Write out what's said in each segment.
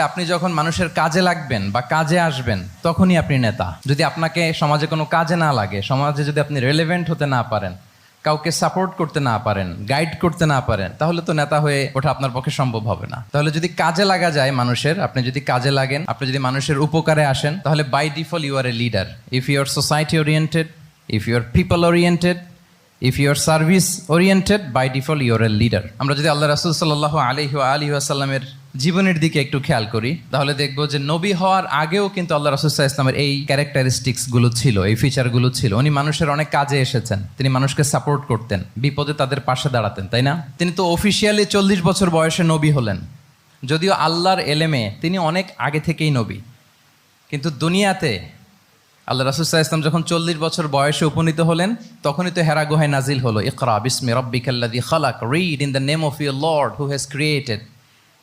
আপনি যখন মানুষের কাজে লাগবেন বা কাজে আসবেন তখনই আপনি নেতা। যদি আপনাকে সমাজে কোনো কাজে না লাগে, সমাজে যদি আপনি রেলেভেন্ট হতে না পারেন, কাউকে সাপোর্ট করতে না পারেন, গাইড করতে না পারেন, তাহলে তো নেতা হয়ে ওঠা আপনার পক্ষে সম্ভব হবে না। তাহলে যদি কাজে লাগা যায় মানুষের, আপনি যদি কাজে লাগেন, আপনি যদি মানুষের উপকারে আসেন, তাহলে by default you are a leader. If you are society oriented, if you are people oriented, if you are service oriented, by default you are a leader. আমরা যদি আল্লাহ রাসূল সাল্লাল্লাহু আলাইহি ওয়াসাল্লামের জীবনের দিকে একটু খেয়াল করি, তাহলে দেখবো যে নবী হওয়ার আগেও কিন্তু আল্লাহ রাসূল সাল্লাল্লাহু আলাইহি ওয়াসাল্লামের এই ক্যারেক্টারিস্টিক্স গুলো ছিল, এই ফিচার গুলো ছিল। উনি মানুষের অনেক কাজে এসেছেন, তিনি মানুষকে সাপোর্ট করতেন, বিপদে তাদের পাশে দাঁড়াতেন, তাই না? তিনি তো অফিসিয়ালি 40 বছর বয়সে নবী হলেন, যদিও আল্লাহর এলেমে তিনি অনেক আগে থেকেই নবী। কিন্তু দুনিয়াতে আল্লাহ রাসূল সাল্লাল্লাহু আলাইহি ওয়াসাল্লাম যখন 40 বছর বয়সে উপনীত হলেন, তখনই তো হেরা গুহায় নাজিল হলো, ইকরা বিসমি রাব্বিকাল্লাযী খালাক, read in the name of your lord who has created.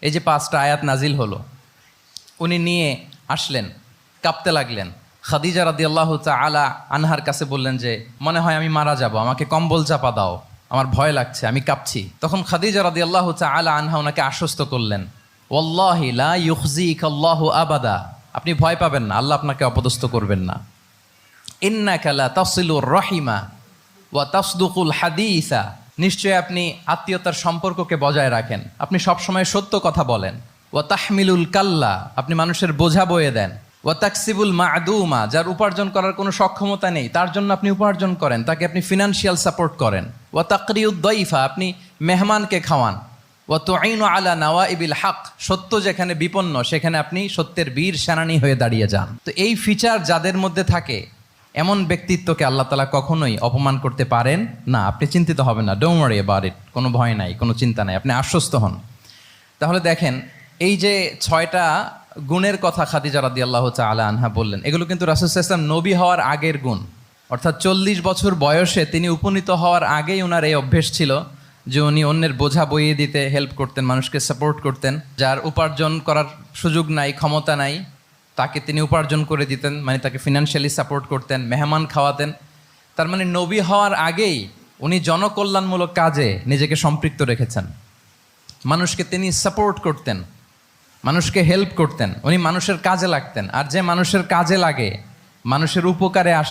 এই যে 5টা আয়াত নাজিল হলো, উনি নিয়ে আসলেন, কাঁপতে লাগলেন। খাদিজা রাদিয়াল্লাহু তাআলা আনহার কাছে বললেন যে মনে হয় আমি মারা যাব, আমাকে কম্বল চাপা দাও, আমার ভয় লাগছে, আমি কাঁপছি। তখন খাদিজা রাদিয়াল্লাহু তাআলা আনহা ওনাকে আশ্বস্ত করলেন, ওয়াল্লাহি লা ইউখজিকাল্লাহু আবাদা, আপনি ভয় পাবেন না, আল্লাহ আপনাকে অপদস্থ করবেন না। ইন্নাকা লা তাসিলুর রাহিমা ওয়া তাসদুকুল হাদিসা, নিশ্চয়ই আপনি আত্মীয়তার সম্পর্ককে বজায় রাখেন, আপনি সবসময় সত্য কথা বলেন। ওয়া তাহমিলুল কাল্লা, আপনি মানুষের বোঝা বয়ে দেন। ওয়া তাকসিবুল মা'দুমা, যার উপার্জন করার কোনো সক্ষমতা নেই তার জন্য আপনি উপার্জন করেন, তাকে আপনি ফিনান্সিয়াল সাপোর্ট করেন। ওয়া তাকরিউদ দাইফা, আপনি মেহমানকে খাওয়ান। ওয়া তুঈনু আলা নাওয়াইবিল হক, সত্য যেখানে বিপন্ন সেখানে আপনি সত্যের বীর সেনানী হয়ে দাঁড়িয়ে যান। তো এই ফিচার যাদের মধ্যে থাকে, এমন ব্যক্তিত্বকে আল্লাহ তাআলা কখনোই অপমান করতে পারেন না। আপনি চিন্তিত হবেন না, ডোন্ট ওয়ারি অ্যাবাউট ইট, কোনো ভয় নাই, কোনো চিন্তা নাই, আপনি আশ্বস্ত হন। তাহলে দেখেন, এই যে 6টা গুণের কথা খাদিজা রাদিয়াল্লাহু তাআলা আনহা বললেন, এগুলো কিন্তু রাসূল সাল্লাল্লাহু আলাইহি ওয়াসাল্লাম নবী হওয়ার আগের গুণ। অর্থাৎ 40 বছর বয়সে তিনি উপনীত হওয়ার আগেই ওনার এই অভ্যেস ছিল যে উনি অন্যের বোঝা বইয়ে দিতে হেল্প করতেন, মানুষকে সাপোর্ট করতেন। যার উপার্জন করার সুযোগ নাই, ক্ষমতা নাই, তাকে তিনি উপার্জন করে দিতেন, মানে তাকে ফিনান্সিয়ালি সাপোর্ট করতেন, মেহমান খাওয়াতেন। তার মানে নবী হওয়ার আগেই উনি জনকল্যাণমূলক কাজে নিজেকে সম্পৃক্ত রেখেছেন। মানুষকে তিনি সাপোর্ট করতেন, মানুষকে হেল্প করতেন, উনি মানুষের কাজে লাগতেন। আর যে মানুষের কাজে লাগে, মানুষের উপকারে আসে,